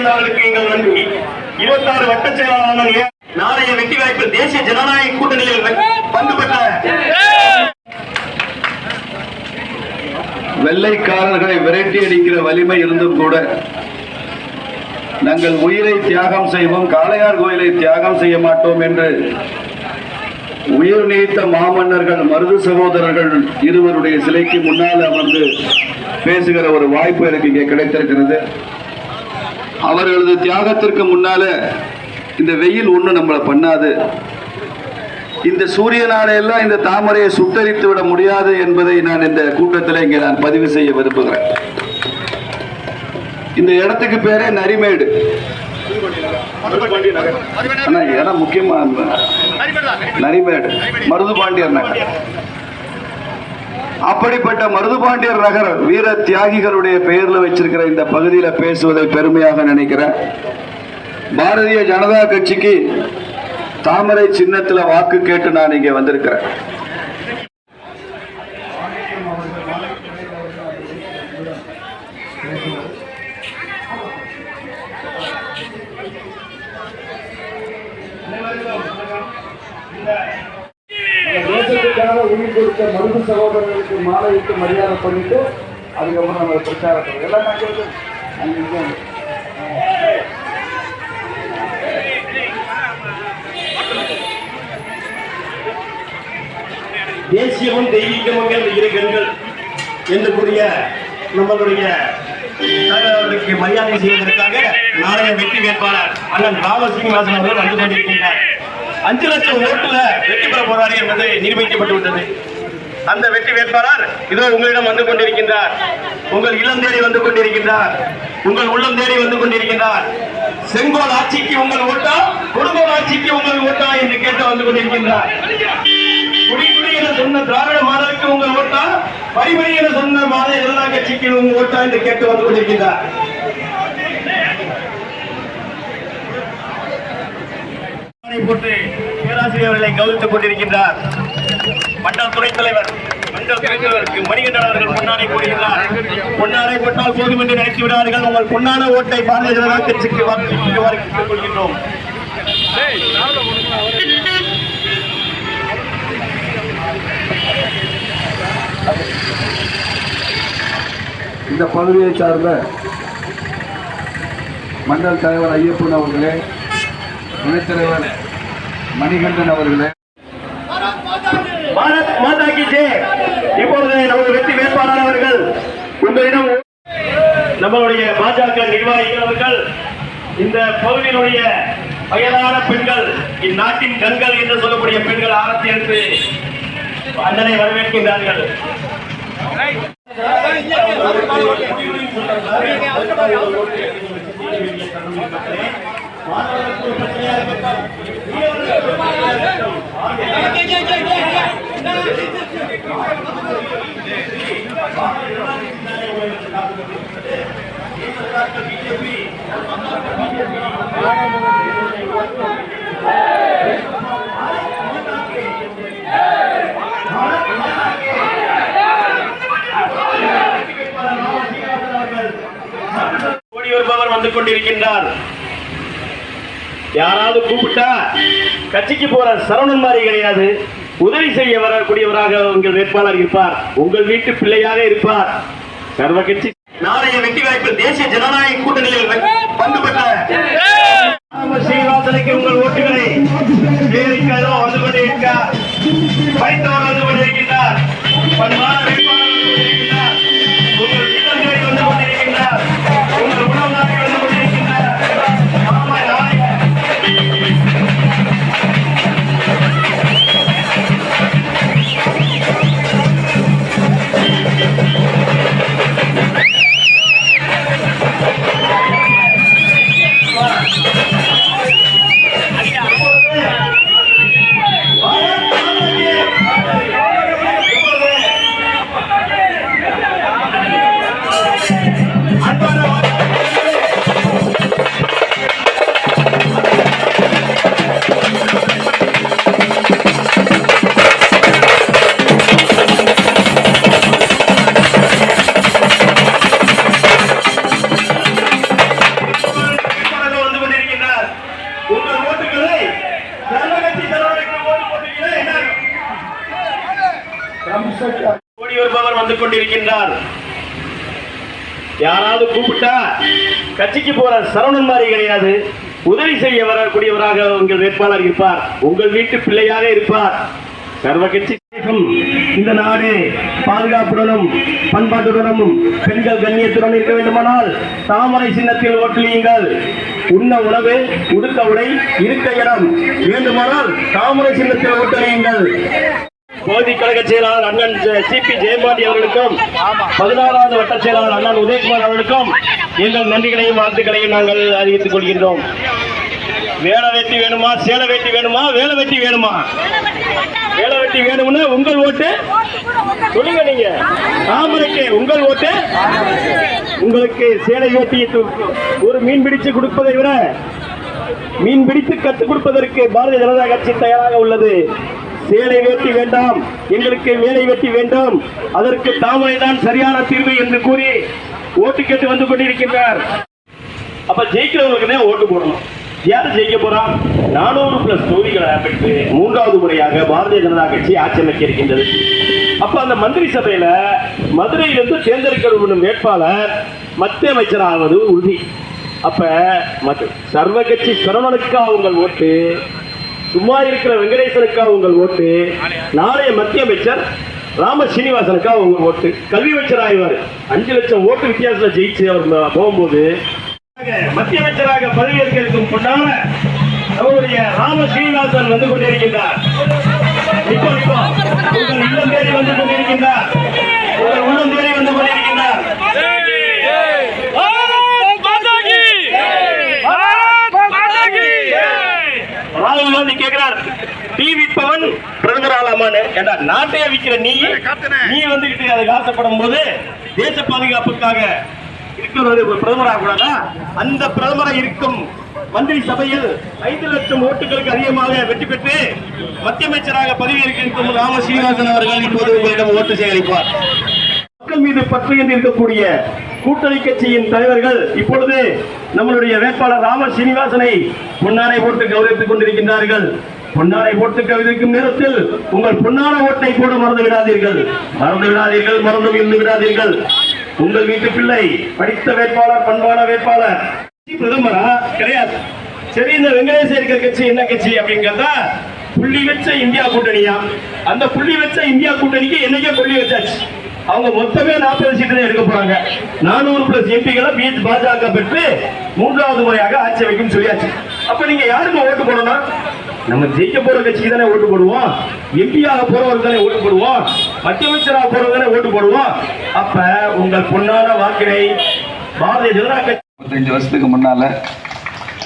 செய்தார்களுக்கு எங்கள் நன்றி. 26 வட்ட செயலாளர் நாளைய வெற்றி வாய்ப்பில் தேசிய ஜனநாயக கூட்டணியில் பங்கு பெற்ற வெள்ளைக்காரர்களை விரட்டி அடிக்கிற வலிமை இருந்தும் கூட நாங்கள் உயிரை தியாகம் செய்வோம், காளையார் கோயிலை தியாகம் செய்ய மாட்டோம் என்று உயிர் நீத்த மாமன்னர்கள் மருது சகோதரர்கள் இருவருடைய சிலைக்கு முன்னால் அமர்ந்து பேசுகிற ஒரு வாய்ப்பு எனக்கு இங்கே கிடைத்திருக்கிறது. அவர்களது தியாகத்திற்கு முன்னால இந்த வெயில் ஒன்றும் நம்மளை பண்ணாது, இந்த சூரியனால எல்லாம் இந்த தாமரையை சுட்டரித்து விட முடியாது என்பதை நான் இந்த கூட்டத்தில் இங்கே நான் பதிவு செய்ய விரும்புகிறேன். இந்த இடத்துக்கு பேரே நரிமேடு. இடம் முக்கியமா நரிமேடு, மருதுபாண்டியர் நகர். அப்படிப்பட்ட மருதுபாண்டியர் நகர் வீர தியாகிகளுடைய பெயர்ல வச்சிருக்கிற இந்த பகுதியில பேசுவதை பெருமையாக நினைக்கிறேன். பாரதிய ஜனதா கட்சிக்கு தாமரை சின்னத்துல வாக்கு கேட்டு நான் இங்கே வந்திருக்கிறேன். தேசத்துக்காக உயிர் கொடுத்த மருது சகோதரர்களுக்கு மாலையிட்டு மரியாதை பண்ணிட்டு அதுக்கப்புறம் நம்ம பிரச்சாரம் எல்லாம் தேசியமும் தெய்வீகமும் இரு கண்கள் என்று கூறிய நம்மளுடைய தலைவர்களுக்கு மரியாதை செய்வதற்காக நாளைய வெற்றி வேட்பாளர் அண்ணன் ராமசிங்காசன் அவர்கள் வந்து கொண்டிருக்கின்றார். 5 லட்சம் ஓட்டுல வெற்றி பெற போறாரு என்பது நிரூபிக்கப்பட்டு விட்டது. அந்த வெற்றி வேட்பாளர் இதோ உங்களிடம் வந்து கொண்டிருக்கின்றார். உங்கள் இல்லம் தேடி வந்து கொண்டிருக்கின்றார். உங்கள் உள்ளம் தேடி வந்து கொண்டிருக்கின்றார். செங்கோல் ஆட்சிக்கு உங்கள் ஓட்டா, கொடுங்கோல் ஆட்சிக்கு உங்கள் ஓட்டா என்று கேட்டு வந்து கொண்டிருக்கின்றார். குடி குடி என சொன்ன திராவிட மாடலுக்கு உங்கள் ஓட்டா, பரிபடி என சொன்ன மாநில ஜனதா கட்சிக்கு உங்கள் ஓட்டா என்று கேட்டு வந்து கொண்டிருக்கின்றார். போட்டு பேராசிரியர்களை கவனித்துக் கொண்டிருக்கின்றார். மண்டல துணைத் தலைவர் மணிகண்டன் அவர்கள் பொன்னாடை போடுகின்றார். பொன்னாடை போட்டால் போதும் என்று நினைத்து விடார்கள். உங்கள் பொன்னான ஓட்டை பாரதிய ஜனதா கட்சிக்கு வாக்களிக்குமாறு கேட்டுக்கொள்கின்றோம். இந்த பகுதியை சார்ந்த மண்டல தலைவர் ஐயப்பன் அவர்களே, துணைத் தலைவர் மணிகண்டன் அவர்களே, பாரத் மாதா கி ஜெய். இப்பொழுது நமது வெற்றி வேட்பாளர் அவர்கள் உங்களிடம் நம்மளுடைய பாஜக நிர்வாகிகள் அவர்கள் இந்த பகுதியினுடைய வயதான பெண்கள், இந்நாட்டின் கண்கள் என்று சொல்லக்கூடிய பெண்கள் ஆரத்தி எடுத்து அண்ணனை வரவேற்கின்றார்கள். ஓடி வருபவர் வந்து கொண்டிருக்கின்றார். யாராவது கூப்பிட்டா கட்சிக்கு போற சரவணன் மாதிரி கிடையாது, உதவி செய்ய வரக்கூடியவராக உங்கள் வேட்பாளர் இருப்பார். உங்கள் வீட்டு பிள்ளையாக இருப்பார். சர்வ கட்சி நாளைய வெற்றி வாய்ப்பில் தேசிய ஜனநாயக கூட்டணியில் பங்கு பெற்ற ஸ்ரீனிவாசனுக்கு உங்கள் ஓட்டுகளை வந்து கொண்டிருக்கிறார். வைத்தவர் வந்து கொண்டிருக்கின்றார். பண்பான வேட்பாளர் கொண்டிருக்கின்றார். உங்கள் இல்லம் தேடி வந்து கொண்டிருக்கின்றார். உங்கள் உணவு நாட்டி வந்து கொண்டிருக்கின்றார். யாராவது கூப்பிட்டா கட்சிக்கு போற சரவணன் மாதிரி கிடையாது. உதவி செய்ய வரக்கூடியவராக உங்கள் வேட்பாளர் இருப்பார். உங்கள் வீட்டு பிள்ளையாக இருப்பார். சர்வ கட்சி இந்த நாடு பாதுகாப்புடனும் பண்பாட்டுடனும் பெண்கள் கண்ணியத்துடன் இருக்க வேண்டுமானால் தாமரை சின்னத்தில் ஓட்டலியுங்கள். உண்ண உணவு, உடுக்க உடை, இருக்க இடம் வேண்டுமானால் தாமரை சின்னத்தில் ஓட்டலியுங்கள். பகுதி கழக செயலாளர் அண்ணன் சிபி ஜெயபாண்டி அவர்களுக்கும் 16வது வட்ட செயலாளர் அண்ணன் உதயகுமார் அவர்களுக்கும் எங்கள் நன்றிகளையும் வாழ்த்துக்களையும் நாங்கள் அறிவித்துக் கொள்கின்றோம். வேலை வெட்டி வேணுமா, சேலை வெட்டி வேணுமா, வேலை வெட்டி வேணுமா? வேலை வெட்டி வேணும்னு உங்கள் ஓட்டு சொல்லுங்க. நீங்க தாமரைக்கு உங்கள் ஓட்டு. உங்களுக்கு சேலை வெட்டி ஒரு மீன் பிடிச்சு கொடுப்பதை விட மீன் பிடித்து கற்றுக் கொடுப்பதற்கு பாரதிய ஜனதா கட்சி தயாராக உள்ளது. சேலை வெட்டி வேண்டாம், எங்களுக்கு வேலை வெட்டி வேண்டும். அதற்கு தாமரை தான் சரியான தீர்வு என்று கூறி ஓட்டு கேட்டு வந்து கொண்டிருக்கின்றார். அப்ப ஜெயிக்கிறவங்களுக்கு ஓட்டு போடணும். யார் ஜெயிக்க போறான்? 400+ தொகுதிகளை பெற்று 3வது முறையாக பாரதிய ஜனதா கட்சி ஆட்சி அமைக்க இருக்கின்றது. அப்ப அந்த மந்திரி சபையில மதுரையிலிருந்து தேர்ந்தெடுக்கப்படும் வேட்பாளர் மத்திய அமைச்சராவது உறுதி. அப்ப சர்வ கட்சி சரவணனுக்கா உங்கள் ஓட்டு, சும்மா இருக்கிற வெங்கடேசனுக்கா உங்கள் ஓட்டு, நாளைய மத்திய அமைச்சர் ராம சீனிவாசனுக்கா உங்க ஓட்டு. கல்வி அமைச்சர் ஆய்வார். 5 லட்சம் ஓட்டு வித்தியாசத்துல ஜெயிச்சு அவர் போகும்போது மத்திய அமைச்சராக பதவியேற்க இருக்கும் பொன்னான நம்முடைய ராம சீனிவாசன் வந்து கொண்டிருக்கின்றார். உங்கள் உள்ளம் தேடி வந்து கொண்டிருக்கின்றார். உங்கள் உள்ளம் தேடி வந்து கொண்டிருக்கின்றார். ராகுல் காந்தி கேட்கிறார், டீ விற்பவன் பிரதமர் ஆளாமான்னு. ஏண்டா நாட்டையே விற்கிற நீ வந்துகிட்டு அதுக்கு ஆசைப்படும் போது தேச பாதுகாப்புக்காக இருக்கிறது பிரதமர் ஆகக்கூடாதா? அந்த பிரதமராக இருக்கும் மந்திரி சபையில் 5 லட்சம் ஓட்டுகளுக்கு அதிகமாக வெற்றி பெற்று மத்திய அமைச்சராக பதவியேற்க இருக்கும் ராம சீனிவாசன் அவர்கள் இப்போது உங்களிடம் ஓட்டு சேகரிப்பார். மக்கள் மீது பற்று என்று இருக்கக்கூடிய கூட்டணி கட்சியின் தலைவர்கள் இப்பொழுது நம்மளுடைய வேட்பாளர் ராம சீனிவாசனை பொன்னாடை போட்டு கௌரவித்துக் கொண்டிருக்கின்றார்கள். பொன்னாடை போட்டு கவிதைக்கும் நேரத்தில் உங்கள் பொன்னான ஓட்டை போட மறந்து விடாதீர்கள். மறந்து விடாதீர்கள். உங்கள் வீட்டு பிள்ளை படித்த வேட்பாளர், பண்பான வேட்பாளர். பிரதமரா கிடையாது. சரி, இந்த வெங்கடேச இருக்கிற கட்சி என்ன கட்சி அப்படிங்கிறதா புள்ளி வச்ச இந்தியா கூட்டணியா? அந்த புள்ளி வச்ச இந்தியா கூட்டணிக்கு என்னைக்கே புள்ளி வச்சாச்சு. அவங்க மொத்தமே 40 சீட்டு தான் எடுக்க போறாங்க. 400+ எம்பிகளை பாஜக பெற்று 3வது முறையாக ஆட்சி வைக்கும் சொல்லியாச்சு. அப்ப நீங்க யாருக்கு ஓட்டு போடணும்? நம்ம ஜெயிக்க போற கட்சிக்கு தானே ஓட்டு போடுவோம். எம்பியாக போறவர்கள் தானே ஓட்டு போடுவோம். மத்திய அமைச்சராக போறவங்க தானே ஓட்டு போடுவோம். அப்ப உங்கள் பொன்னான வாக்கினை பாரதிய ஜனதா கட்சி 35 வருஷத்துக்கு முன்னால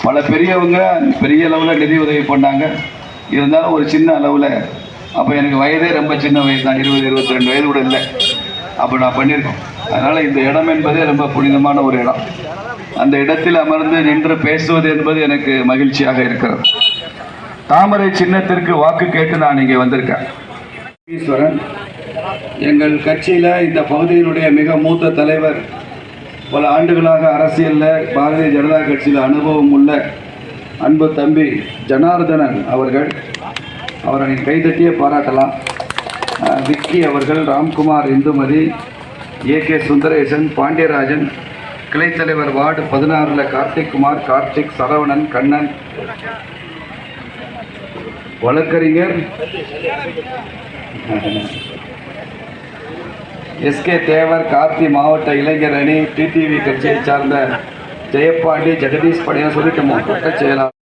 பல பெரியவங்க பெரிய அளவில் நிதி உதவி பண்ணாங்க. இருந்தாலும் ஒரு சின்ன அளவில் அப்போ எனக்கு வயதே ரொம்ப சின்ன வயது தான், 20-22 வயது கூட இல்லை. அப்போ நான் பண்ணியிருக்கோம். அதனால் இந்த இடம் என்பதே ரொம்ப புனிதமான ஒரு இடம். அந்த இடத்தில் அமர்ந்து நின்று பேசுவது என்பது எனக்கு மகிழ்ச்சியாக இருக்கிறது. தாமரை சின்னத்திற்கு வாக்கு கேட்டு நான் இங்கே வந்திருக்கேன். ஈஸ்வரன் எங்கள் கட்சியில் இந்த பகுதியினுடைய மிக மூத்த தலைவர், பல ஆண்டுகளாக அரசியலில் பாரதிய ஜனதா கட்சியில் அனுபவம் உள்ள அன்பு தம்பி ஜனார்தனன் அவர்கள், அவரை கைதட்டியே பாராட்டலாம். விக்கி அவர்கள், ராம்குமார், இந்துமதி, ஏகே சுந்தரேசன், பாண்டியராஜன், கிளைத்தலைவர் வார்டு 16 கார்த்திக் குமார், கார்த்திக், சரவணன், கண்ணன், வழக்கறிஞர் எஸ்கே தேவர், கார்த்தி, மாவட்ட இளைஞர் அணி, டிடிவி கட்சியை சார்ந்த ஜெயப்பாண்டி, ஜெகதீஷ் படையா சொல்லிட்டோமோ, வட்ட செயலாளர்